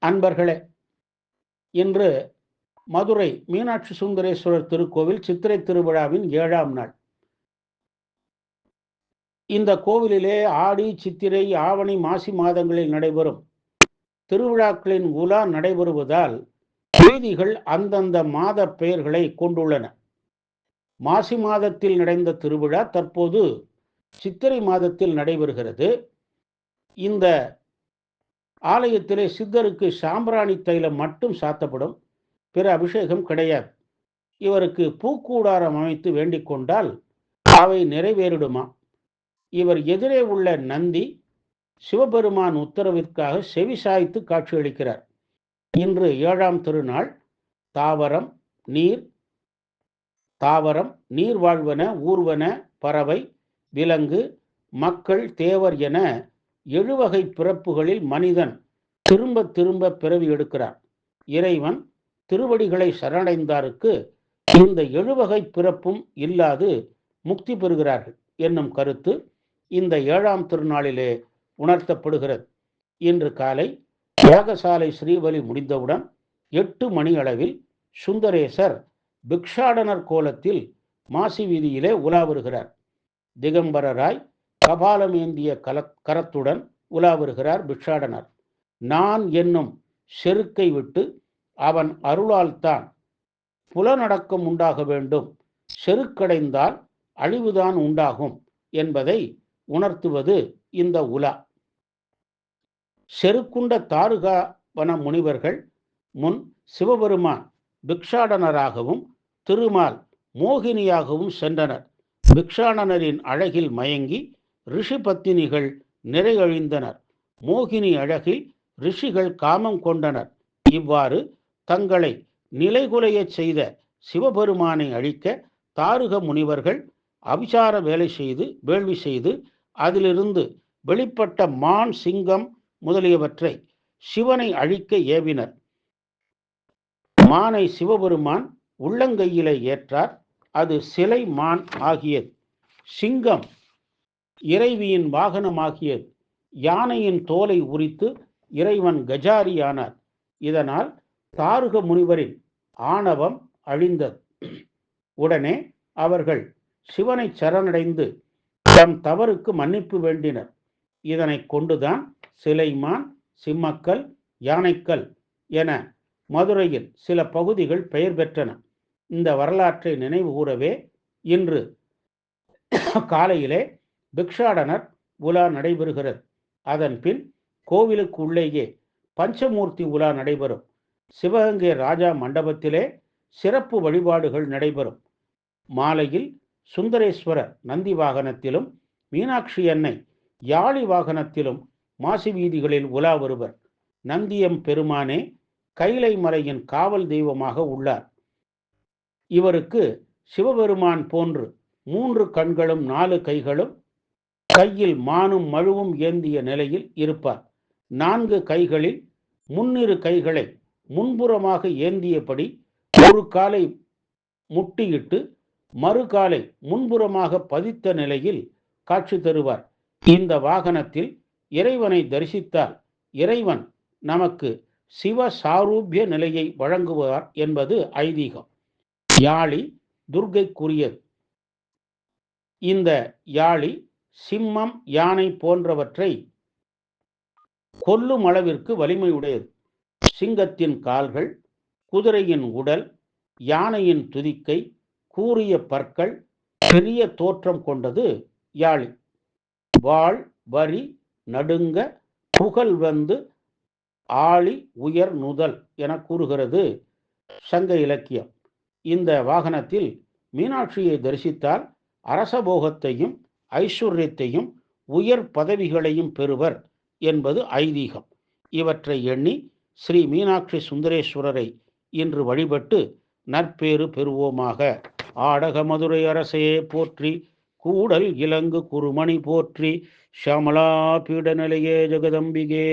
அன்பர்களே, இன்று மதுரை மீனாட்சி சுந்தரேஸ்வரர் திருக்கோவில் சித்திரை திருவிழாவின் 7ஆம் நாள். இந்த கோவிலிலே ஆடி, சித்திரை, ஆவணி, மாசி மாதங்களில் நடைபெறும் திருவிழாக்களின் உலா நடைபெறுவதால் வீதிகள் அந்தந்த மாத பெயர்களை கொண்டுள்ளன. மாசி மாதத்தில் நடந்த திருவிழா தற்போது சித்திரை மாதத்தில் நடைபெறுகிறது. இந்த ஆலயத்திலே சித்தருக்கு சாம்பிராணி தைலம் மட்டும் சாத்தப்படும், பிற அபிஷேகம் கிடையாது. இவருக்கு பூக்கூடாரம் அமைத்து வேண்டிக் கொண்டால் அவை நிறைவேறிடுமா. இவர் எதிரே உள்ள நந்தி சிவபெருமான் உத்தரவிற்காக செவி சாய்த்து காட்சியளிக்கிறார். இன்று 7ஆம் திருநாள். தாவரம் நீர் வாழ்வன, ஊர்வன, பறவை, விலங்கு, மக்கள், தேவர் என 7 வகை பிறப்புகளில் மனிதன் திரும்ப திரும்ப பிறவி எடுக்கிறார். இறைவன் திருவடிகளை சரணடைந்தாருக்கு இந்த 7 வகை பிறப்பும் இல்லாது முக்தி பெறுகிறார்கள் என்னும் கருத்து இந்த 7ஆம் திருநாளிலே உணர்த்தப்படுகிறது. இன்று காலை யாகசாலை ஸ்ரீபலி முடிந்தவுடன் 8 மணி அளவில் சுந்தரேசர் பிக்ஷாடனர் கோலத்தில் மாசி வீதியிலே உலா வருகிறார். திகம்பரராய் கபாலம் ஏந்திய கரத்துடன் உலா வருகிறார் பிக்ஷாடனர். நான் என்னும் செருக்கை விட்டு அவன் அருளால் தான் புலனடக்கம் உண்டாக வேண்டும், செருக்கடைந்தால் அழிவுதான் உண்டாகும் என்பதை உணர்த்துவது இந்த உலா. செருக்குண்ட தாருகாவன முனிவர்கள் முன் சிவபெருமான் பிக்ஷாடனராகவும் திருமால் மோகினியாகவும் சென்றனர். பிக்ஷாடனரின் அழகில் மயங்கி ரிஷி பத்தினிகள் நிறையழிந்தனர். மோகினி அழகில் ரிஷிகள் காமம் கொண்டனர். இவ்வாறு தங்களை நிலைகுலைய செய்த சிவபெருமானை அழிக்க தாருக முனிவர்கள் அபிசார வேள்வி செய்து அதிலிருந்து வெளிப்பட்ட மான், சிங்கம் முதலியவற்றை சிவனை அழிக்க ஏவினர். மானை சிவபெருமான் உள்ளங்கையிலே ஏற்றார். அது சிலை மான் ஆகியது. சிங்கம் இறைவியின் வாகனமாகியது. யானையின் தோலை உரித்து இறைவன் கஜாரியானார். இதனால் தாருக முனிவரின் ஆணவம் அழிந்தது. உடனே அவர்கள் சிவனை சரணடைந்து தம் தவறுக்கு மன்னிப்பு வேண்டினர். இதனை கொண்டுதான் சிலைமான், சிம்மக்கல், யானைக்கல் என மதுரையில் சில பகுதிகள் பெயர் பெற்றன. இந்த வரலாற்றை நினைவு கூறவே இன்று காலையிலே பிக்ஷாடனர் உலா நடைபெறுகிறது. அதன் பின் கோவிலுக்கு உள்ளேயே பஞ்சமூர்த்தி உலா நடைபெறும். சிவகங்கை ராஜா மண்டபத்திலே சிறப்பு வழிபாடுகள் நடைபெறும். மாலையில் சுந்தரேஸ்வரர் நந்தி வாகனத்திலும் மீனாட்சி அன்னை யாழி வாகனத்திலும் மாசி வீதிகளில் உலா வருவர். நந்தியம் பெருமானே கைலை மலையின் காவல் தெய்வமாக உள்ளார். இவருக்கு சிவபெருமான் போன்று 3 கண்களும் 4 கைகளும், கையில் மானும் மழுவும் ஏந்திய நிலையில் இருப்பார். 4 கைகளில் முன்னிரு கைகளை முன்புறமாக ஏந்தியபடி ஒரு காலை முட்டியிட்டு மறு காலை முன்புறமாக பதித்த நிலையில் காட்சி தருவார். இந்த வாகனத்தில் இறைவனை தரிசித்தால் இறைவன் நமக்கு சிவ சாரூபிய நிலையை வழங்குவார் என்பது ஐதீகம். யாழி துர்க்கைக்குரியது. இந்த யாழி சிம்மம், யானை போன்றவற்றை கொல்லும் அளவிற்கு வலிமையுடையது. சிங்கத்தின் கால்கள், குதிரையின் உடல், யானையின் துதிக்கை, கூரிய பற்கள், பெரிய தோற்றம் கொண்டது யாழி. வாள் வரி நடுங்க புகழ் வந்து ஆழி உயர் நுதல் என கூறுகிறது சங்க இலக்கியம். இந்த வாகனத்தில் மீனாட்சியை தரிசித்தால் அரசபோகத்தையும் ஐஸ்வர்யத்தையும் உயர் பதவிகளையும் பெறுவர் என்பது ஐதீகம். இவற்றை எண்ணி ஸ்ரீ மீனாட்சி சுந்தரேஸ்வரரை இன்று வழிபட்டு நற்பேறு பெறுவோமாக. ஆடக மதுரை அரசையே போற்றி, கூடல் இலங்கு குருமணி போற்றி, ஷமலா பீடநிலையே ஜெகதம்பிகே.